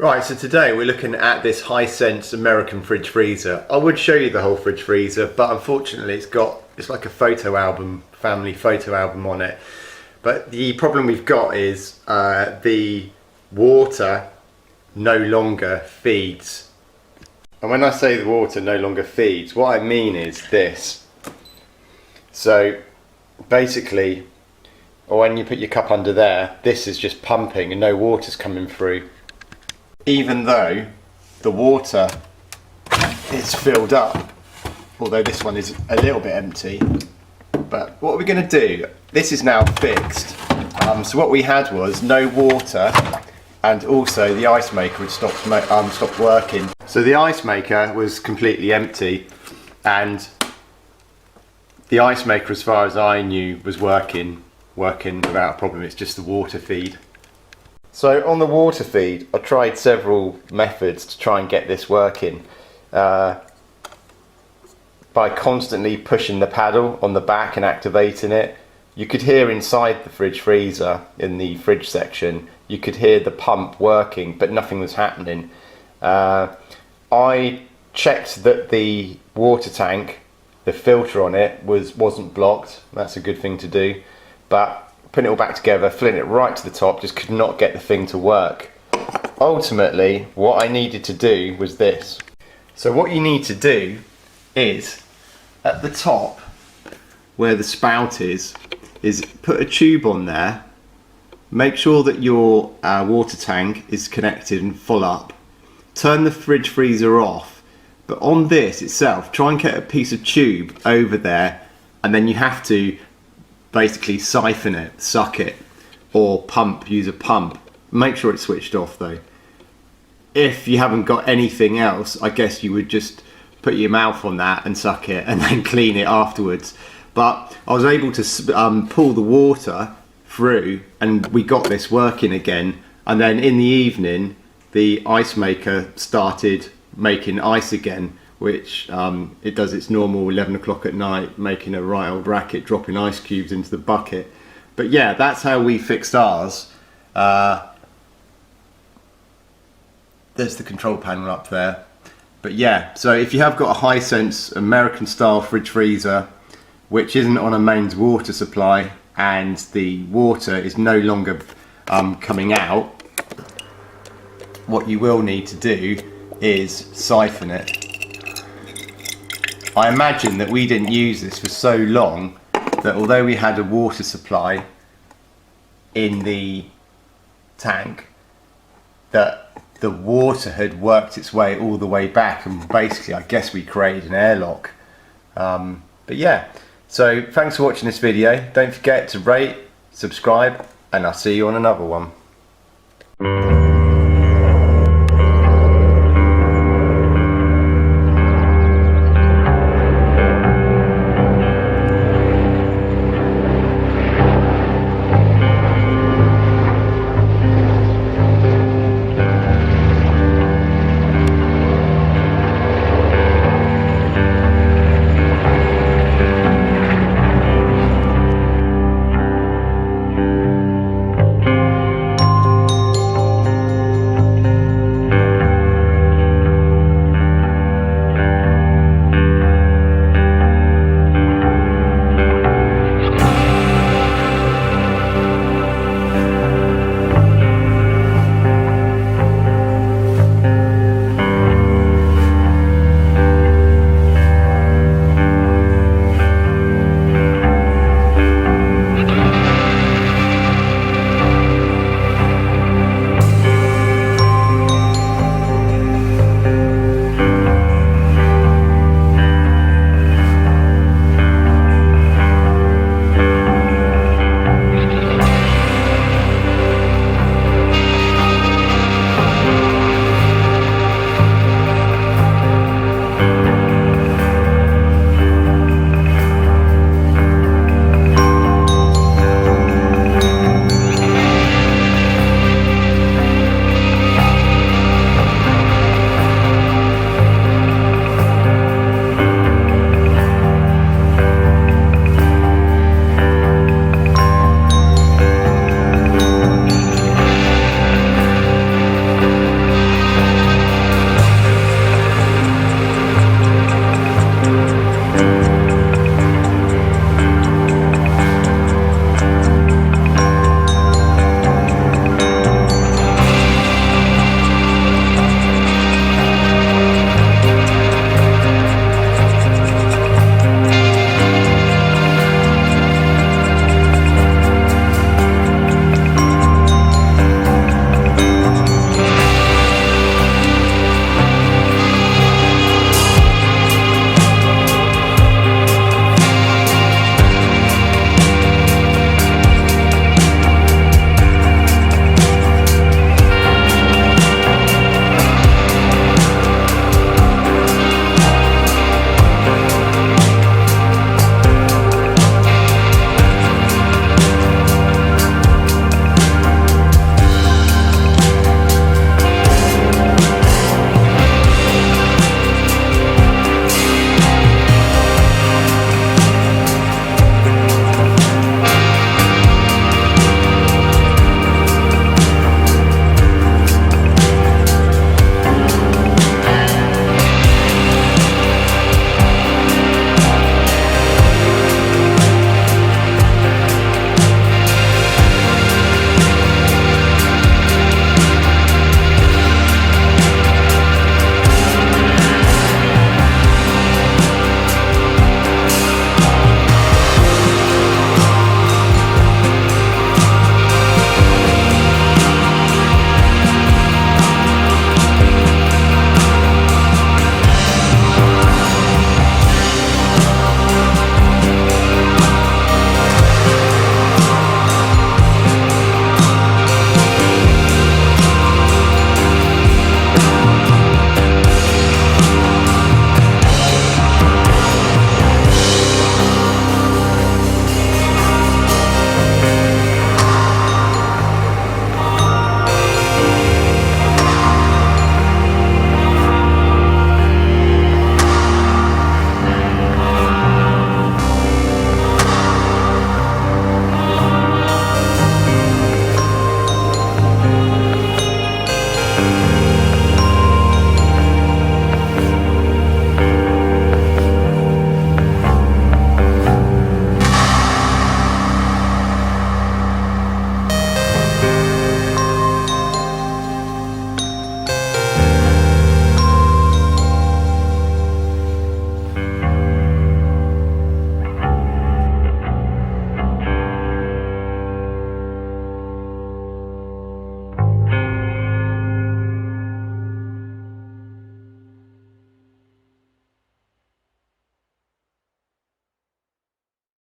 Right, so today we're looking at this Hisense American fridge freezer. I would show you the whole fridge freezer, but unfortunately it's like a photo album, family photo album on it. But the problem we've got is the water no longer feeds. And when I say the water no longer feeds, what I mean is this. So basically, when you put your cup under there, this is just pumping and no water's coming through. Even though the water is filled up, although this one is a little bit empty. But what are we going to do? This is now fixed. So what we had was no water, and also the ice maker had stopped working. So the ice maker was completely empty, and the ice maker, as far as I knew, was working without a problem. It's just the water feed. So on the water feed, I tried several methods to try and get this working. By constantly pushing the paddle on the back and activating it, you could hear inside the fridge freezer, in the fridge section, you could hear the pump working, but nothing was happening. I checked that the water tank, the filter on it, wasn't blocked. That's a good thing to do. But putting it all back together, filling it right to the top, just could not get the thing to work. Ultimately, what I needed to do was this. So what you need to do is, at the top, where the spout is put a tube on there, make sure that your water tank is connected and full up. Turn the fridge freezer off, but on this itself, try and get a piece of tube over there, and then you have to basically siphon it, suck it, or use a pump. Make sure it's switched off though. If you haven't got anything else, I guess you would just put your mouth on that and suck it and then clean it afterwards. But I was able to pull the water through and we got this working again. And then in the evening, the ice maker started making ice again, which it does its normal 11 o'clock at night, making a right old racket, dropping ice cubes into the bucket. But yeah, that's how we fixed ours. There's the control panel up there. But yeah, so if you have got a Hisense American style fridge freezer, which isn't on a mains water supply, and the water is no longer coming out, what you will need to do is siphon it. I imagine that we didn't use this for so long that although we had a water supply in the tank, that the water had worked its way all the way back, and basically I guess we created an airlock. But yeah, so thanks for watching this video. Don't forget to rate, subscribe, and I'll see you on another one.